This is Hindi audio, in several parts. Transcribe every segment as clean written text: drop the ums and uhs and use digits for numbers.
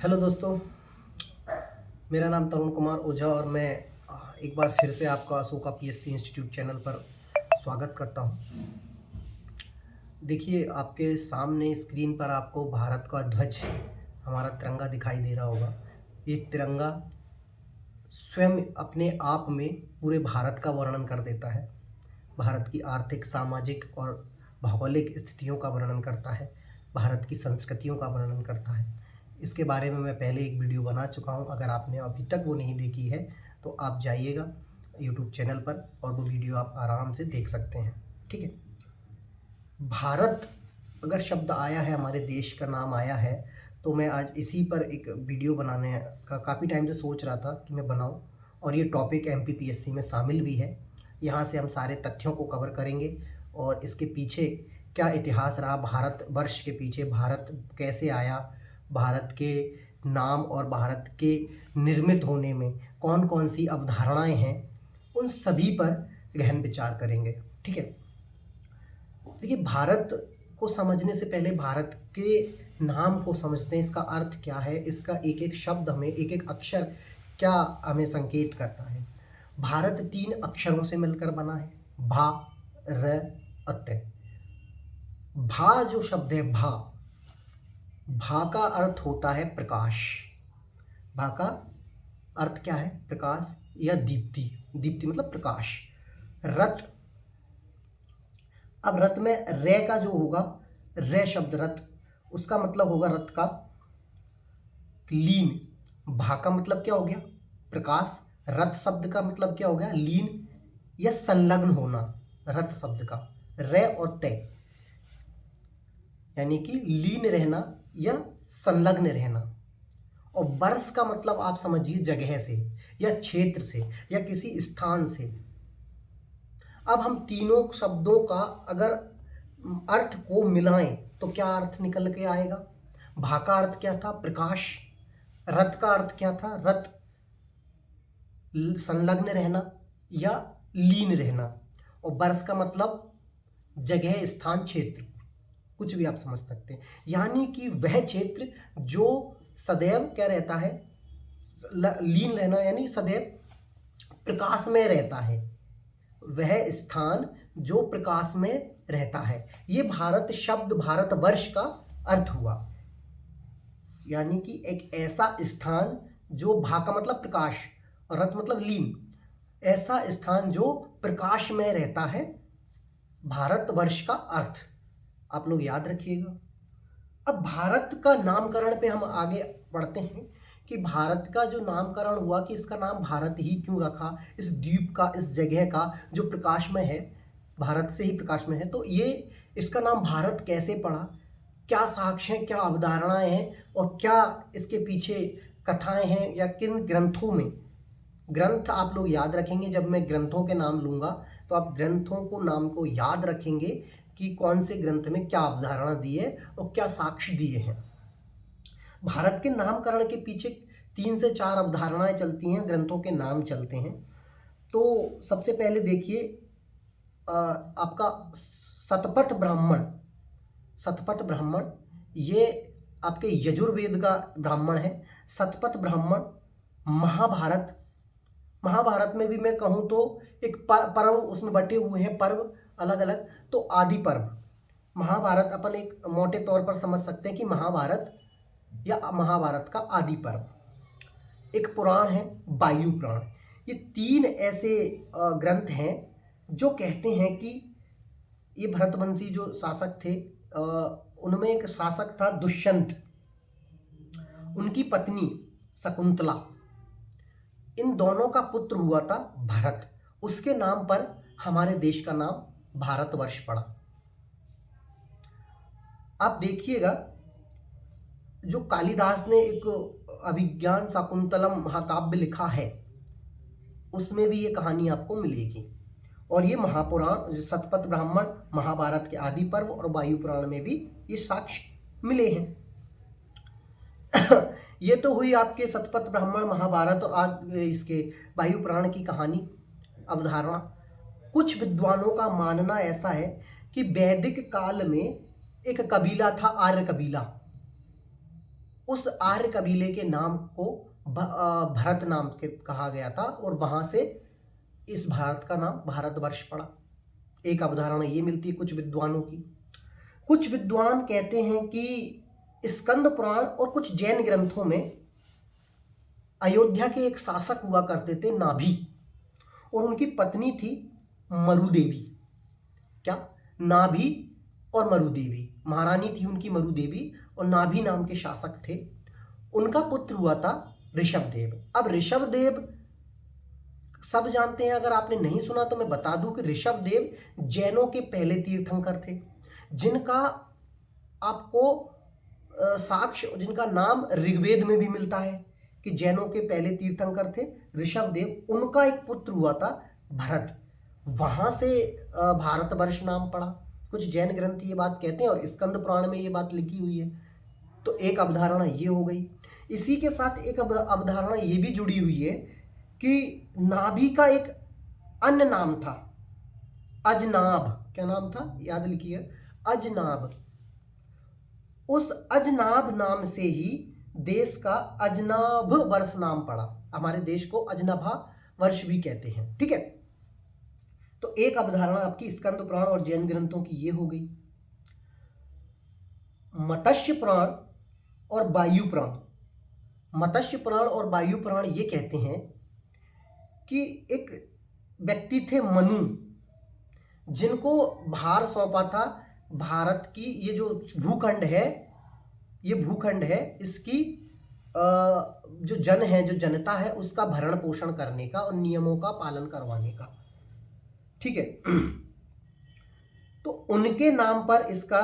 हेलो दोस्तों, मेरा नाम तरुण कुमार ओझा और मैं एक बार फिर से आपका अशोका पीएससी इंस्टीट्यूट चैनल पर स्वागत करता हूं। देखिए, आपके सामने स्क्रीन पर आपको भारत का ध्वज, हमारा तिरंगा दिखाई दे रहा होगा। ये तिरंगा स्वयं अपने आप में पूरे भारत का वर्णन कर देता है। भारत की आर्थिक, सामाजिक और भौगोलिक स्थितियों का वर्णन करता है, भारत की संस्कृतियों का वर्णन करता है। इसके बारे में मैं पहले एक वीडियो बना चुका हूं। अगर आपने अभी तक वो नहीं देखी है तो आप जाइएगा यूट्यूब चैनल पर और वो वीडियो आप आराम से देख सकते हैं। ठीक है। भारत अगर शब्द आया है, हमारे देश का नाम आया है, तो मैं आज इसी पर एक वीडियो बनाने का काफ़ी टाइम से सोच रहा था कि मैं बनाऊं। और ये टॉपिक एमपीपीएससी में शामिल भी है। यहाँ से हम सारे तथ्यों को कवर करेंगे और इसके पीछे क्या इतिहास रहा, भारत वर्ष के पीछे भारत कैसे आया, भारत के नाम और भारत के निर्मित होने में कौन कौन सी अवधारणाएं हैं, उन सभी पर गहन विचार करेंगे। ठीक है। देखिए, भारत को समझने से पहले भारत के नाम को समझते हैं। इसका अर्थ क्या है, इसका एक एक शब्द हमें, एक एक अक्षर क्या हमें संकेत करता है। भारत 3 अक्षरों से मिलकर बना है, भा, र, अत। भा जो शब्द है, भा का अर्थ होता है प्रकाश। भा का अर्थ क्या है? प्रकाश या दीप्ति। दीप्ति मतलब प्रकाश। रथ, अब रथ में रे का जो होगा, रे शब्द रथ, उसका मतलब होगा रथ का लीन। भा का मतलब क्या हो गया? प्रकाश। रथ शब्द का मतलब क्या हो गया? लीन या संलग्न होना। रथ शब्द का रे और ते यानी कि लीन रहना या संलग्न रहना। और वर्ष का मतलब आप समझिए जगह से या क्षेत्र से या किसी स्थान से। अब हम तीनों शब्दों का अगर अर्थ को मिलाएं तो क्या अर्थ निकल के आएगा? भा का अर्थ क्या था? प्रकाश। रथ का अर्थ क्या था? रथ संलग्न रहना या लीन रहना। और वर्ष का मतलब जगह, स्थान, क्षेत्र, कुछ भी आप समझ सकते हैं। यानी कि वह क्षेत्र जो सदैव क्या रहता है? लीन रहना, यानी सदैव प्रकाश में रहता है। वह स्थान जो प्रकाश में रहता है। ये भारत शब्द, भारतवर्ष का अर्थ हुआ। यानी कि एक ऐसा स्थान जो, भा का मतलब प्रकाश और रथ मतलब लीन, ऐसा स्थान जो प्रकाश में रहता है, भारतवर्ष का अर्थ आप लोग याद रखिएगा। अब भारत का नामकरण पे हम आगे बढ़ते हैं कि भारत का जो नामकरण हुआ, कि इसका नाम भारत ही क्यों रखा, इस द्वीप का, इस जगह का जो प्रकाश में है, भारत से ही प्रकाश में है, तो ये इसका नाम भारत कैसे पड़ा, क्या साक्ष्य हैं, क्या अवधारणाएं हैं और क्या इसके पीछे कथाएं हैं या किन ग्रंथों में। ग्रंथ आप लोग याद रखेंगे, जब मैं ग्रंथों के नाम लूँगा तो आप ग्रंथों को नाम को याद रखेंगे कि कौन से ग्रंथ में क्या अवधारणा दी है और क्या साक्ष्य दिए हैं। भारत के नामकरण के पीछे 3 से 4 अवधारणाएं चलती हैं, ग्रंथों के नाम चलते हैं। तो सबसे पहले देखिए, आपका शतपथ ब्राह्मण, शतपथ ब्राह्मण ये आपके यजुर्वेद का ब्राह्मण है। शतपथ ब्राह्मण, महाभारत, महाभारत में भी मैं कहूँ तो एक पर्व उसमें बटे हुए हैं, पर्व अलग अलग। तो आदि पर्व, महाभारत अपन एक मोटे तौर पर समझ सकते हैं कि महाभारत या महाभारत का आदि पर्व। एक पुराण है वायु पुराण। ये 3 ऐसे ग्रंथ हैं जो कहते हैं कि ये भरतवंशी जो शासक थे, उनमें एक शासक था दुष्यंत, उनकी पत्नी शकुंतला, इन दोनों का पुत्र हुआ था भरत। उसके नाम पर हमारे देश का नाम भारतवर्ष पड़ा। आप देखिएगा, जो कालिदास ने एक अभिज्ञान शाकुंतलम महाकाव्य लिखा है, उसमें भी ये कहानी आपको मिलेगी। और ये महापुराण, शतपथ ब्राह्मण, महाभारत के आदि पर्व और वायु पुराण में भी ये साक्ष्य मिले हैं। ये तो हुई आपके शतपथ ब्राह्मण, महाभारत और इसके वायु पुराण की कहानी, अवधारणा। कुछ विद्वानों का मानना ऐसा है कि वैदिक काल में एक कबीला था, आर्य कबीला। उस आर्य कबीले के नाम को भरत नाम के कहा गया था और वहां से इस भारत का नाम भारतवर्ष पड़ा। एक अवधारणा ये मिलती है कुछ विद्वानों की। कुछ विद्वान कहते हैं कि स्कंद पुराण और कुछ जैन ग्रंथों में अयोध्या के एक शासक हुआ करते थे नाभि, और उनकी पत्नी थी मरुदेवी। क्या? नाभि और मरुदेवी, महारानी थी उनकी मरुदेवी, और नाभि नाम के शासक थे। उनका पुत्र हुआ था ऋषभदेव। अब ऋषभदेव सब जानते हैं, अगर आपने नहीं सुना तो मैं बता दूं कि ऋषभदेव जैनों के पहले तीर्थंकर थे, जिनका आपको साक्ष्य, जिनका नाम ऋग्वेद में भी मिलता है कि जैनों के पहले तीर्थंकर थे ऋषभदेव। उनका एक पुत्र हुआ था भरत, वहां से भारतवर्ष नाम पड़ा। कुछ जैन ग्रंथ ये बात कहते हैं और स्कंद पुराण में ये बात लिखी हुई है। तो एक अवधारणा ये हो गई। इसी के साथ एक अवधारणा ये भी जुड़ी हुई है कि नाभि का एक अन्य नाम था अजनाभ। क्या नाम था? याद लिखिए, अजनाभ। उस अजनाभ नाम से ही देश का अजनाभ वर्ष नाम पड़ा। हमारे देश को अजनभा वर्ष भी कहते हैं। ठीक है, तो एक अवधारणा आपकी स्कंद पुराण और जैन ग्रंथों की ये हो गई। मत्स्य पुराण और वायु पुराण। मत्स्य पुराण और वायु पुराण ये कहते हैं कि एक व्यक्ति थे मनु, जिनको भार सौंपा था भारत की ये जो भूखंड है, ये भूखंड है, इसकी जो जन है, जो जनता है, उसका भरण पोषण करने का और नियमों का पालन करवाने का। ठीक है, तो उनके नाम पर इसका,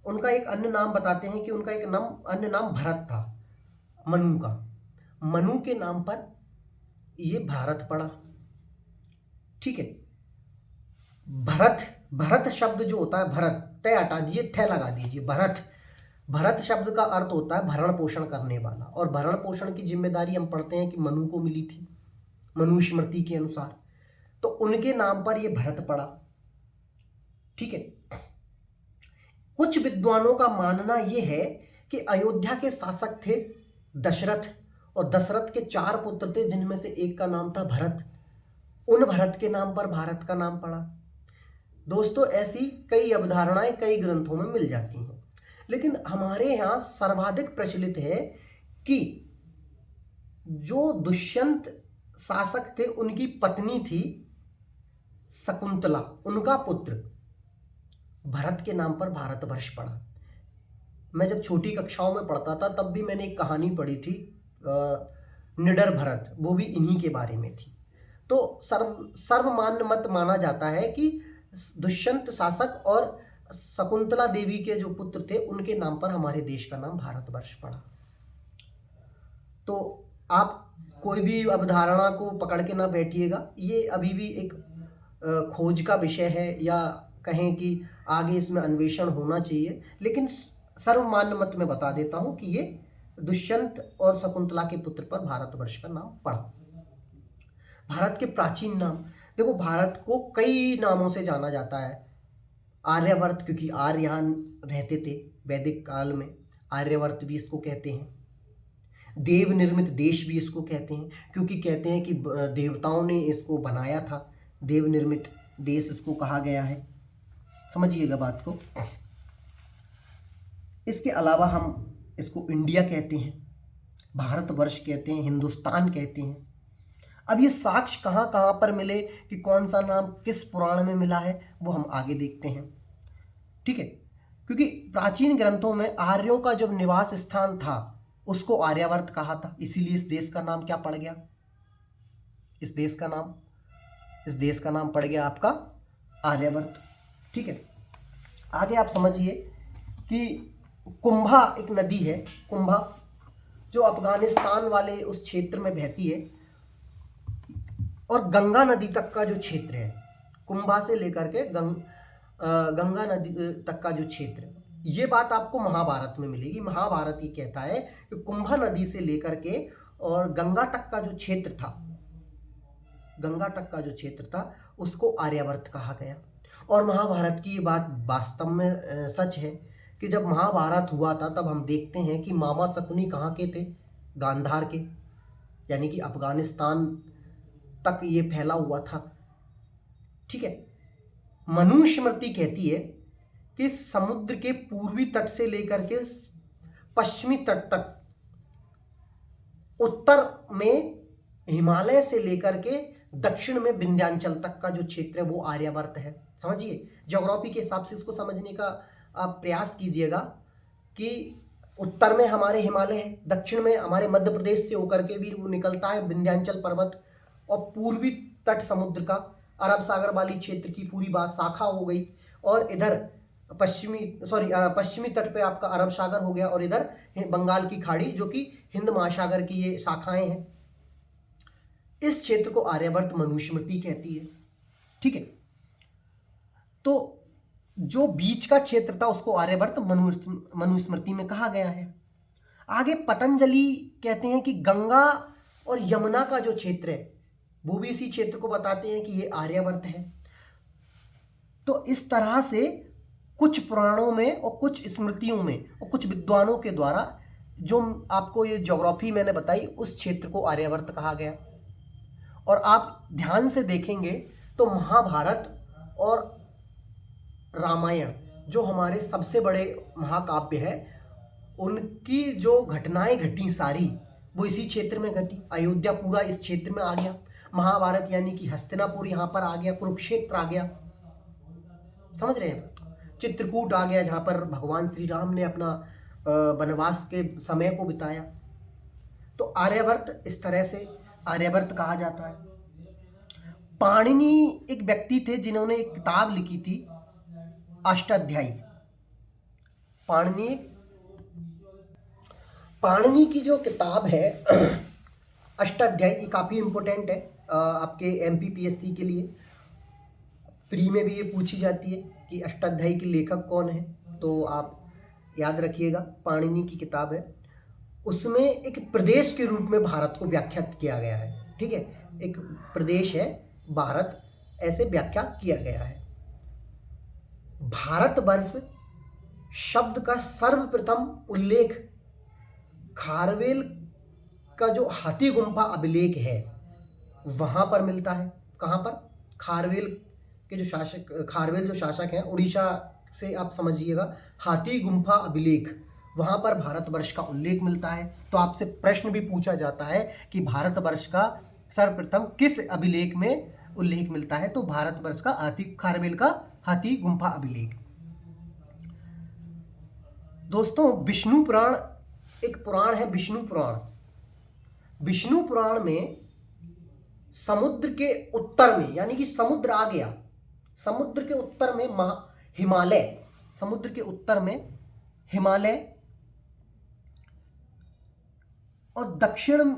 उनका एक अन्य नाम बताते हैं कि उनका एक अन्य नाम भरत था, मनु का। मनु के नाम पर ये भारत पड़ा। ठीक है, भरत शब्द जो होता है, भरत तय हटा दीजिए, थ लगा दीजिए, भरत शब्द का अर्थ होता है भरण पोषण करने वाला, और भरण पोषण की जिम्मेदारी हम पढ़ते हैं कि मनु को मिली थी मनुस्मृति के अनुसार। तो उनके नाम पर यह भरत पड़ा। ठीक है, कुछ विद्वानों का मानना यह है कि अयोध्या के शासक थे दशरथ, और दशरथ के 4 पुत्र थे, जिनमें से एक का नाम था भरत। उन भरत के नाम पर भारत का नाम पड़ा। दोस्तों, ऐसी कई अवधारणाएं कई ग्रंथों में मिल जाती हैं, लेकिन हमारे यहाँ सर्वाधिक प्रचलित है कि जो दुष्यंत शासक थे उनकी पत्नी थी शकुंतला, उनका पुत्र भरत के नाम पर भारतवर्ष पड़ा। मैं जब छोटी कक्षाओं में पढ़ता था तब भी मैंने एक कहानी पढ़ी थी निडर भरत, वो भी इन्हीं के बारे में थी। तो सर्वमान्य मत माना जाता है कि दुष्यंत शासक और शकुंतला देवी के जो पुत्र थे उनके नाम पर हमारे देश का नाम भारतवर्ष पड़ा। तो आप कोई भी अवधारणा को पकड़ के ना बैठिएगा, ये अभी भी एक खोज का विषय है, या कहें कि आगे इसमें अन्वेषण होना चाहिए, लेकिन सर्वमान्य मत में बता देता हूं कि ये दुष्यंत और शकुंतला के पुत्र पर भारतवर्ष का नाम पड़ा। भारत के प्राचीन नाम देखो, भारत को कई नामों से जाना जाता है। आर्यवर्त, क्योंकि आर्य यहाँ रहते थे वैदिक काल में, आर्यवर्त भी इसको कहते हैं। देव निर्मित देश भी इसको कहते हैं, क्योंकि कहते हैं कि देवताओं ने इसको बनाया था, देव निर्मित देश इसको कहा गया है। समझिएगा बात को। इसके अलावा हम इसको इंडिया कहते हैं, भारतवर्ष कहते हैं, हिंदुस्तान कहते हैं। अब ये साक्ष्य कहाँ कहाँ पर मिले कि कौन सा नाम किस पुराण में मिला है, वो हम आगे देखते हैं। ठीक है, क्योंकि प्राचीन ग्रंथों में आर्यों का जब निवास स्थान था उसको आर्यावर्त कहा था, इसीलिए इस देश का नाम क्या पड़ गया? इस देश का नाम पड़ गया आपका आर्यावर्त। ठीक है, आगे आप समझिए कि कुंभा एक नदी है, कुंभा जो अफगानिस्तान वाले उस क्षेत्र में बहती है, और गंगा नदी तक का जो क्षेत्र है, कुंभा से लेकर के गंगा नदी तक का जो क्षेत्र है, ये बात आपको महाभारत में मिलेगी। महाभारत ये कहता है कि कुंभा नदी से लेकर के और गंगा तक का जो क्षेत्र था उसको आर्यावर्त कहा गया। और महाभारत की ये बात वास्तव में सच है कि जब महाभारत हुआ था तब हम देखते हैं कि मामा शकुनी कहाँ के थे? गांधार के, यानी कि अफगानिस्तान तक ये फैला हुआ था। ठीक है, मनुस्मृति कहती है कि समुद्र के पूर्वी तट से लेकर के पश्चिमी तट तक, उत्तर में हिमालय से लेकर के दक्षिण में विंध्याचल तक का जो क्षेत्र है वो आर्यावर्त है। समझिए, ज्योग्राफी के हिसाब से इसको समझने का आप प्रयास कीजिएगा कि उत्तर में हमारे हिमालय है, दक्षिण में हमारे मध्य प्रदेश से होकर के भी वो निकलता है विंध्याचल पर्वत, और पूर्वी तट समुद्र का अरब सागर वाली क्षेत्र की पूरी बात शाखा हो गई, और इधर पश्चिमी तट पे आपका अरब सागर हो गया, और इधर बंगाल की खाड़ी जो कि हिंद महासागर की ये शाखाएं हैं। इस क्षेत्र को आर्यावर्त मनुस्मृति कहती है। ठीक है, तो जो बीच का क्षेत्र था उसको आर्यावर्त मनुस्मृति में कहा गया है। आगे पतंजलि कहते हैं कि गंगा और यमुना का जो क्षेत्र है वो भी इसी क्षेत्र को बताते हैं कि ये आर्यावर्त है। तो इस तरह से कुछ पुराणों में और कुछ स्मृतियों में और कुछ विद्वानों के द्वारा जो आपको ये ज्योग्राफी मैंने बताई, उस क्षेत्र को आर्यावर्त कहा गया। और आप ध्यान से देखेंगे तो महाभारत और रामायण जो हमारे सबसे बड़े महाकाव्य है, उनकी जो घटनाएं घटी सारी वो इसी क्षेत्र में घटी। अयोध्या पूरा इस क्षेत्र में आ गया, महाभारत यानी कि हस्तिनापुर यहाँ पर आ गया, कुरुक्षेत्र आ गया, समझ रहे हैं, चित्रकूट आ गया जहाँ पर भगवान श्री राम ने अपना वनवास के समय को बिताया। तो आर्यावर्त इस तरह से आर्यावर्त कहा जाता है। पाणिनि एक व्यक्ति थे जिन्होंने एक किताब लिखी थी अष्टाध्यायी। पाणिनि की जो किताब है अष्टाध्यायी, ये काफ़ी इंपॉर्टेंट है आपके एमपीपीएससी के लिए। प्री में भी ये पूछी जाती है कि अष्टाध्यायी के लेखक कौन है, तो आप याद रखिएगा पाणिनि की किताब है। उसमें एक प्रदेश के रूप में भारत को व्याख्यात किया गया है। ठीक है, एक प्रदेश है भारत, ऐसे व्याख्या किया गया है। भारतवर्ष शब्द का सर्वप्रथम उल्लेख खारवेल का जो हाथी गुम्फा अभिलेख है वहां पर मिलता है। कहां पर? खारवेल के जो शासक हैं उड़ीसा से, आप समझिएगा, हाथी गुम्फा अभिलेख, वहां पर भारतवर्ष का उल्लेख मिलता है। तो आपसे प्रश्न भी पूछा जाता है कि भारतवर्ष का सर्वप्रथम किस अभिलेख में उल्लेख मिलता है, तो भारतवर्ष का खारवेल का हाथी गुम्फा अभिलेख। दोस्तों, विष्णु पुराण एक पुराण है, विष्णु पुराण। विष्णु पुराण में समुद्र के उत्तर में, यानी कि समुद्र आ गया, समुद्र के उत्तर में हिमालय, समुद्र के उत्तर में हिमालय और दक्षिण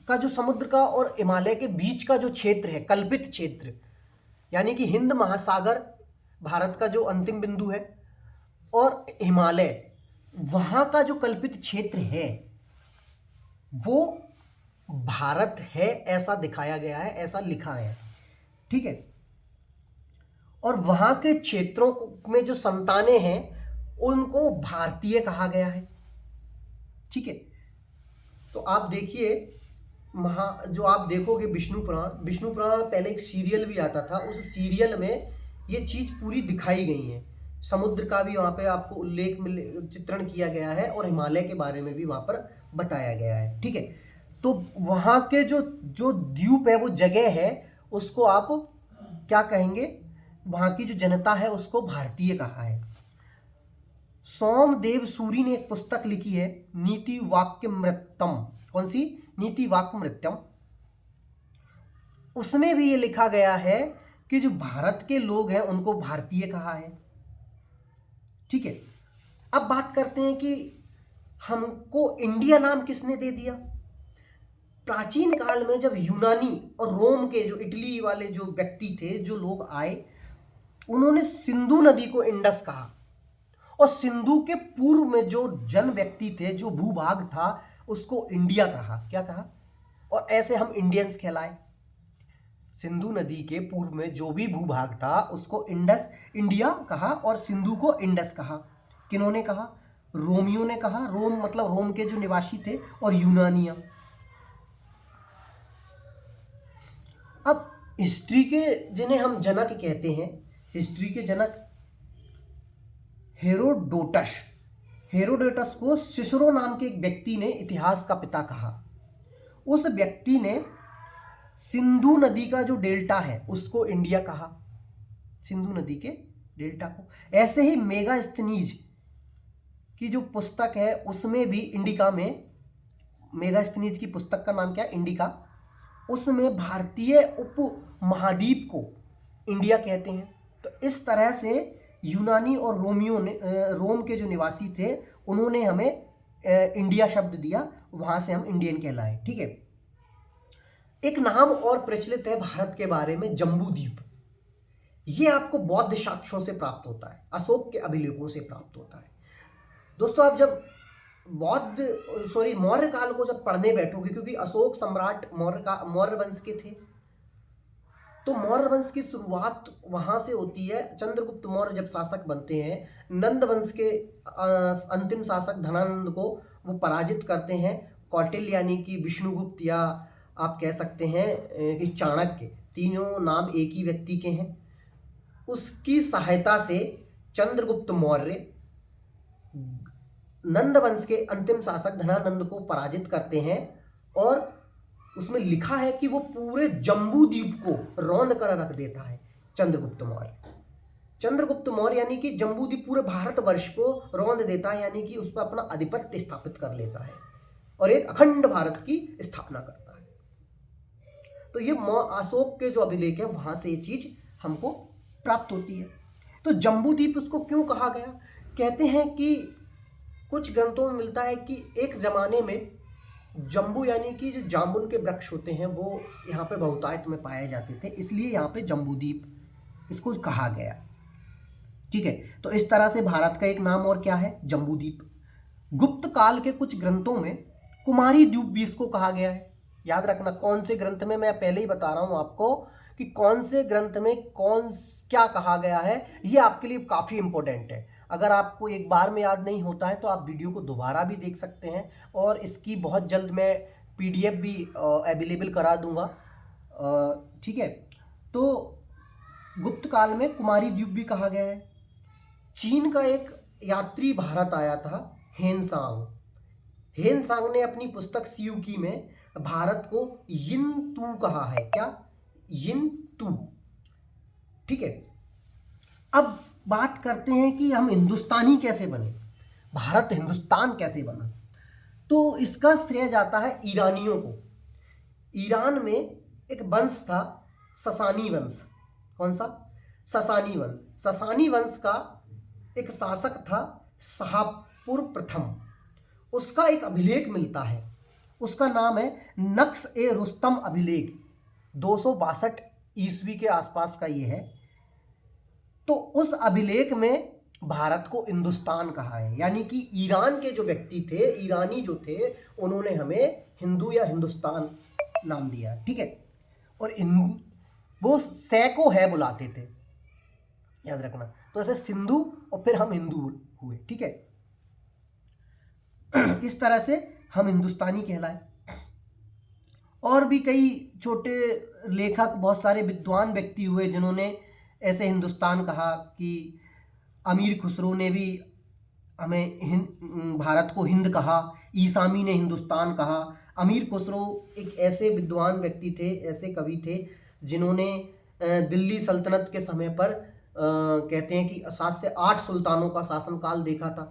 का जो समुद्र का और हिमालय के बीच का जो क्षेत्र है, कल्पित क्षेत्र, यानी कि हिंद महासागर भारत का जो अंतिम बिंदु है, और हिमालय, वहां का जो कल्पित क्षेत्र है वो भारत है, ऐसा दिखाया गया है, ऐसा लिखा है। ठीक है, और वहां के क्षेत्रों में जो संतानें हैं उनको भारतीय कहा गया है। ठीक है, तो आप देखिए जो आप देखोगे विष्णु पुराण पहले एक सीरियल भी आता था, उस सीरियल में ये चीज पूरी दिखाई गई है। समुद्र का भी वहाँ पे आपको उल्लेख चित्रण किया गया है, और हिमालय के बारे में भी वहाँ पर बताया गया है। ठीक है, तो वहाँ के जो द्वीप है, वो जगह है, उसको आप क्या कहेंगे? वहाँ की जो जनता है उसको भारतीय कहा है। सोमदेव सूरी ने एक पुस्तक लिखी है नीति वाक्यमृतम। कौन सी? नीति वाक्यमृतम। उसमें भी ये लिखा गया है कि जो भारत के लोग हैं उनको भारतीय कहा है। ठीक है, अब बात करते हैं कि हमको इंडिया नाम किसने दे दिया। प्राचीन काल में जब यूनानी और रोम के जो इटली वाले जो व्यक्ति थे, जो लोग आए, उन्होंने सिंधु नदी को इंडस कहा, और सिंधु के पूर्व में जो जन व्यक्ति थे, जो भूभाग था, उसको इंडिया कहा। क्या कहा? और ऐसे हम इंडियंस कहलाए। सिंधु नदी के पूर्व में जो भी भूभाग था उसको इंडिया कहा, और सिंधु को इंडस कहा। किन्होंने कहा? रोमियो ने कहा। रोम मतलब रोम के जो निवासी थे, और यूनानिया। अब हिस्ट्री के जिन्हें हम जनक कहते हैं, हिस्ट्री के जनक हेरोडोटस। हेरोडोटस को सिसरो नाम के एक व्यक्ति ने इतिहास का पिता कहा। उस व्यक्ति ने सिंधु नदी का जो डेल्टा है उसको इंडिया कहा, सिंधु नदी के डेल्टा को। ऐसे ही मेगास्थनीज की जो पुस्तक है उसमें भी इंडिका में, मेगास्थनीज की पुस्तक का नाम क्या है? इंडिका। उसमें भारतीय उप महाद्वीप को इंडिया कहते हैं। तो इस तरह से यूनानी और रोमियो ने, रोम के जो निवासी थे, उन्होंने हमें इंडिया शब्द दिया, वहां से हम इंडियन कहलाए। ठीक है। एक नाम और प्रचलित है भारत के बारे में, जम्बूद्वीप। ये आपको बौद्ध साक्ष्यों से प्राप्त होता है, अशोक के अभिलेखों से प्राप्त होता है। दोस्तों, आप जब मौर्य काल को जब पढ़ने बैठोगे, क्योंकि अशोक सम्राट मौर्य वंश के थे, तो मौर्य वंश की शुरुआत वहां से होती है। चंद्रगुप्त मौर्य जब शासक बनते हैं, नंद वंश के अंतिम शासक धनानंद को वो पराजित करते हैं। कौटिल्य यानी कि विष्णुगुप्त, या आप कह सकते हैं कि चाणक्य, तीनों नाम एक ही व्यक्ति के हैं। उसकी सहायता से चंद्रगुप्त मौर्य नंद वंश के अंतिम शासक धनानंद को पराजित करते हैं, और उसमें लिखा है कि वो पूरे जम्बूद्वीप को रौंद कर रख देता है चंद्रगुप्त मौर्य। चंद्रगुप्त मौर्य यानी कि जम्बूद्वीप पूरे भारतवर्ष को रौंद देता है, यानी कि उस पर अपना आधिपत्य स्थापित कर लेता है और एक अखंड भारत की स्थापना करता है। तो ये अशोक के जो अभिलेख है वहां से ये चीज हमको प्राप्त होती है। तो जम्बूद्वीप उसको क्यों कहा गया? कहते हैं कि कुछ ग्रंथों में मिलता है कि एक जमाने में जम्बू यानी कि जो जामुन के वृक्ष होते हैं वो यहाँ पे बहुतायत में पाए जाते थे, इसलिए यहाँ पे जम्बूद्वीप इसको कहा गया। ठीक है। तो इस तरह से भारत का एक नाम और क्या है? जम्बूद्वीप। गुप्त काल के कुछ ग्रंथों में कुमारी द्वीप भी इसको कहा गया है। याद रखना कौन से ग्रंथ में, मैं पहले ही बता रहा हूं आपको कि कौन से ग्रंथ में कौन क्या कहा गया है, ये आपके लिए काफी इंपॉर्टेंट है। अगर आपको एक बार में याद नहीं होता है तो आप वीडियो को दोबारा भी देख सकते हैं, और इसकी बहुत जल्द मैं PDF भी अवेलेबल करा दूंगा। ठीक है। तो गुप्त काल में कुमारी द्वीप भी कहा गया है। चीन का एक यात्री भारत आया था, हेनसांग। हेनसांग ने अपनी पुस्तक सियूकी में भारत को यिन तू कहा है। क्या? यिन तू। ठीक है। अब बात करते हैं कि हम हिंदुस्तानी कैसे बने, भारत हिंदुस्तान कैसे बना। तो इसका श्रेय जाता है ईरानियों को। ईरान में एक वंश था, ससानी वंश। कौन सा? ससानी वंश। ससानी वंश का एक शासक था शाहपुर प्रथम। उसका एक अभिलेख मिलता है, उसका नाम है नक्श-ए-रुस्तम अभिलेख। 262 ईस्वी के आसपास का ये है। तो उस अभिलेख में भारत को हिंदुस्तान कहा है, यानी कि ईरान के जो व्यक्ति थे, ईरानी जो थे, उन्होंने हमें हिंदू या हिंदुस्तान नाम दिया। ठीक है। और वो सैको है बुलाते थे, याद रखना। तो ऐसे सिंधु और फिर हम हिंदू हुए। ठीक है। इस तरह से हम हिंदुस्तानी कहलाए। और भी कई छोटे लेखक, बहुत सारे विद्वान व्यक्ति हुए जिन्होंने ऐसे हिंदुस्तान कहा। कि अमीर खुसरो ने भी हमें भारत को हिंद कहा, ईसामी ने हिंदुस्तान कहा। अमीर खुसरो एक ऐसे विद्वान व्यक्ति थे, ऐसे कवि थे जिन्होंने दिल्ली सल्तनत के समय पर कहते हैं कि 7 से 8 सुल्तानों का शासनकाल देखा था।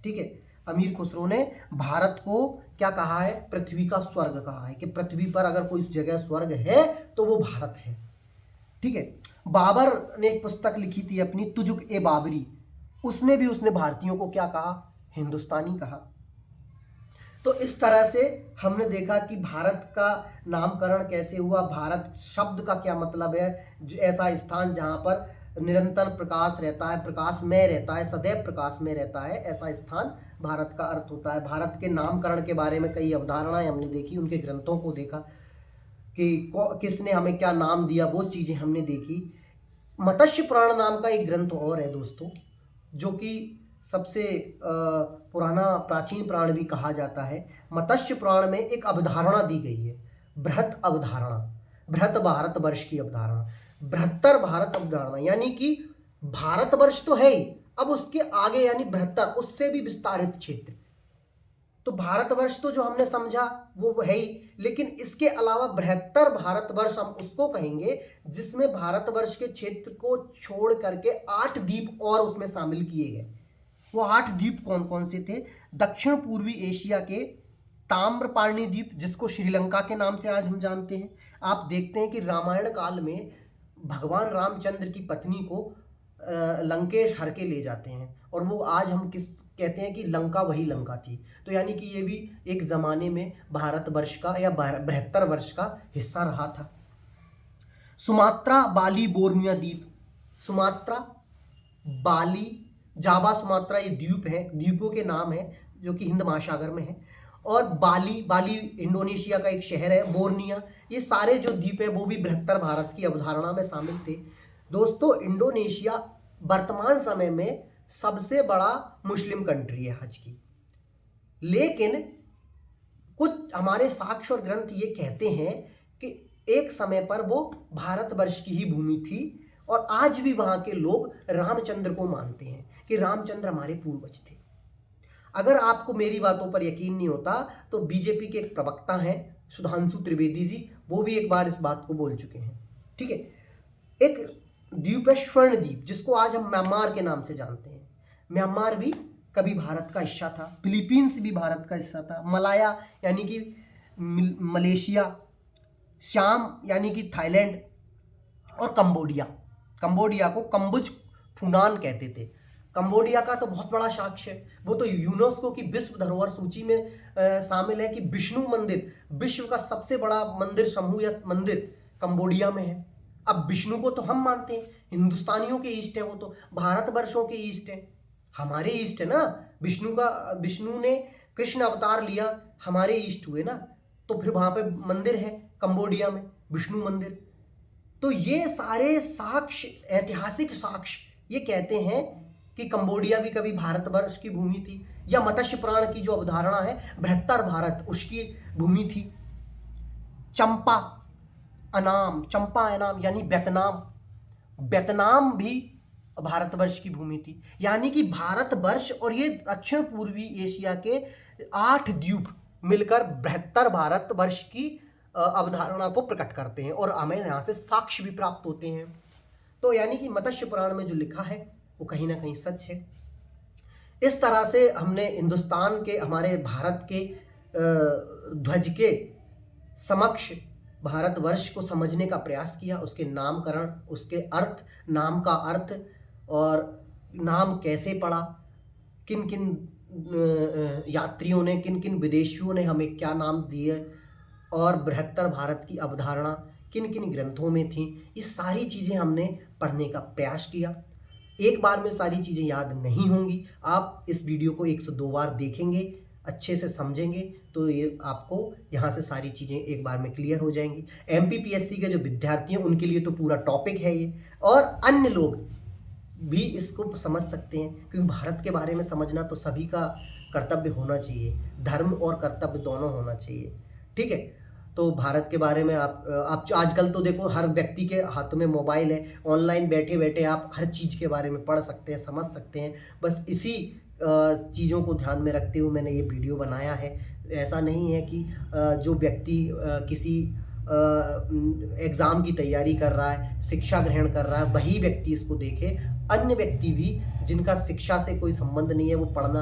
ठीक है। अमीर खुसरो ने भारत को क्या कहा है? पृथ्वी का स्वर्ग कहा है, कि पृथ्वी पर अगर कोई जगह स्वर्ग है तो वो भारत है। ठीक है। बाबर ने एक पुस्तक लिखी थी अपनी, तुजुक-ए-बाबरी। उसमें भी उसने भारतीयों को क्या कहा? हिंदुस्तानी कहा। तो इस तरह से हमने देखा कि भारत का नामकरण कैसे हुआ, भारत शब्द का क्या मतलब है। जो ऐसा स्थान जहां पर निरंतर प्रकाश रहता है, प्रकाशमय रहता है, सदैव प्रकाश में रहता है, ऐसा स्थान भारत का अर्थ होता है। भारत के नामकरण के बारे में कई अवधारणाएं हमने देखी, उनके ग्रंथों को देखा कि किसने हमें क्या नाम दिया, वो चीजें हमने देखी। मत्स्य पुराण नाम का एक ग्रंथ और है दोस्तों, जो कि सबसे पुराना प्राचीन पुराण भी कहा जाता है। मत्स्य पुराण में एक अवधारणा दी गई है, बृहत अवधारणा, बृहत भारतवर्ष की अवधारणा, बृहत्तर भारत अवधारणा, यानी कि भारतवर्ष तो है ही, अब उसके आगे यानी बृहत्तर, उससे भी विस्तारित क्षेत्र। तो भारतवर्ष तो जो हमने समझा वो है ही, लेकिन इसके अलावा बृहत्तर भारतवर्ष हम उसको कहेंगे जिसमें भारतवर्ष के क्षेत्र को छोड़ करके 8 द्वीप और उसमें शामिल किए गए। वो 8 द्वीप कौन कौन से थे? दक्षिण पूर्वी एशिया के ताम्रपर्णी द्वीप, जिसको श्रीलंका के नाम से आज हम जानते हैं। आप देखते हैं कि रामायण काल में भगवान रामचंद्र की पत्नी को लंकेश हर के ले जाते हैं, और वो आज हम किस कहते हैं कि लंका वही लंका थी। तो यानी कि ये भी एक ज़माने में भारतवर्ष का या बृहत्तर वर्ष का हिस्सा रहा था। सुमात्रा, बाली, बोर्निया द्वीप, सुमात्रा, बाली, जावा, सुमात्रा, ये द्वीप हैं, द्वीपों के नाम हैं जो कि हिंद महासागर में है। और बाली, बाली इंडोनेशिया का एक शहर है, बोर्निया, ये सारे जो द्वीप हैं वो भी बृहत्तर भारत की अवधारणा में शामिल थे। दोस्तों, इंडोनेशिया वर्तमान समय में सबसे बड़ा मुस्लिम कंट्री है आज की, लेकिन कुछ हमारे साक्ष्य और ग्रंथ ये कहते हैं कि एक समय पर वो भारतवर्ष की ही भूमि थी, और आज भी वहाँ के लोग रामचंद्र को मानते हैं कि रामचंद्र हमारे पूर्वज थे। अगर आपको मेरी बातों पर यकीन नहीं होता तो बीजेपी के एक प्रवक्ता हैं सुधांशु त्रिवेदी जी, वो भी एक बार इस बात को बोल चुके हैं। ठीक है, एक द्वीप है स्वर्ण द्वीप, जिसको आज हम म्यांमार के नाम से जानते हैं। म्यांमार भी कभी भारत का हिस्सा था, फिलीपींस भी भारत का हिस्सा था, मलाया यानी कि मलेशिया, श्याम यानी कि थाईलैंड, और कंबोडिया, कंबोडिया को कंबुज फुनान कहते थे। कंबोडिया का तो बहुत बड़ा साक्ष्य है, वो तो यूनेस्को की विश्व धरोहर सूची में शामिल है कि विष्णु मंदिर, विश्व का सबसे बड़ा मंदिर समूह या मंदिर कंबोडिया में है। अब विष्णु को तो हम मानते हैं, हिंदुस्तानियों के ईष्ट है, वो तो भारतवर्षों के ईष्ट है, हमारे ईष्ट है ना। विष्णु ने कृष्ण अवतार लिया, हमारे ईष्ट हुए ना, तो फिर वहां पे मंदिर है कंबोडिया में, विष्णु मंदिर। तो ये सारे साक्ष्य, ऐतिहासिक साक्ष्य ये कहते हैं कि कंबोडिया भी कभी भारतवर्ष की भूमि थी, या मत्स्य पुराण की जो अवधारणा है बृहत्तर भारत, उसकी भूमि थी। चंपा अनाम यानी वियतनाम, वियतनाम भी भारतवर्ष की भूमि थी। यानी कि भारतवर्ष और ये दक्षिण पूर्वी एशिया के 8 द्वीप मिलकर बृहत्तर भारतवर्ष की अवधारणा को प्रकट करते हैं, और हमें यहाँ से साक्ष्य भी प्राप्त होते हैं। तो यानी कि मत्स्य पुराण में जो लिखा है वो कहीं ना कहीं सच है। इस तरह से हमने हिंदुस्तान के, हमारे भारत के ध्वज के समक्ष भारतवर्ष को समझने का प्रयास किया, उसके नामकरण, उसके अर्थ, नाम का अर्थ, और नाम कैसे पड़ा, किन किन यात्रियों ने, किन किन विदेशियों ने हमें क्या नाम दिए, और बृहत्तर भारत की अवधारणा किन किन ग्रंथों में थी, ये सारी चीज़ें हमने पढ़ने का प्रयास किया। एक बार में सारी चीज़ें याद नहीं होंगी, आप इस वीडियो को 102 बार देखेंगे, अच्छे से समझेंगे, तो ये आपको यहाँ से सारी चीज़ें एक बार में क्लियर हो जाएंगी। MPPSC के जो विद्यार्थी हैं उनके लिए तो पूरा टॉपिक है ये, और अन्य लोग भी इसको समझ सकते हैं, क्योंकि भारत के बारे में समझना तो सभी का कर्तव्य होना चाहिए, धर्म और कर्तव्य दोनों होना चाहिए। ठीक है, तो भारत के बारे में आप आजकल तो देखो हर व्यक्ति के हाथ में मोबाइल है, ऑनलाइन बैठे बैठे आप हर चीज़ के बारे में पढ़ सकते हैं, समझ सकते हैं। बस इसी चीज़ों को ध्यान में रखते हुए मैंने ये वीडियो बनाया है। ऐसा नहीं है कि जो व्यक्ति किसी एग्ज़ाम की तैयारी कर रहा है, शिक्षा ग्रहण कर रहा है, वही व्यक्ति इसको देखे। अन्य व्यक्ति भी जिनका शिक्षा से कोई संबंध नहीं है, वो पढ़ना,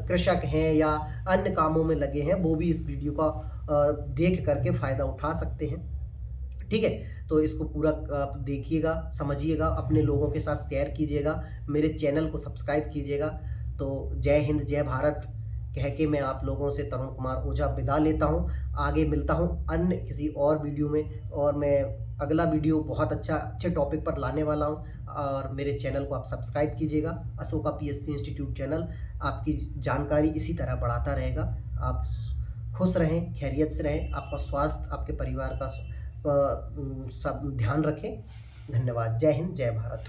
कृषक हैं या अन्य कामों में लगे हैं, वो भी इस वीडियो का देख करके फ़ायदा उठा सकते हैं। ठीक है, तो इसको पूरा आप देखिएगा, समझिएगा, अपने लोगों के साथ शेयर कीजिएगा, मेरे चैनल को सब्सक्राइब कीजिएगा। तो जय हिंद, जय भारत कह के मैं आप लोगों से तरुण कुमार ओझा विदा लेता हूं। आगे मिलता हूं अन्य किसी और वीडियो में, और मैं अगला वीडियो बहुत अच्छे टॉपिक पर लाने वाला हूं, और मेरे चैनल को आप सब्सक्राइब कीजिएगा। अशोका PSC इंस्टीट्यूट चैनल आपकी जानकारी इसी तरह बढ़ाता रहेगा। आप खुश रहें, खैरियत से रहें, आपका स्वास्थ्य, आपके परिवार का सब ध्यान रखें। धन्यवाद। जय हिंद, जय भारत।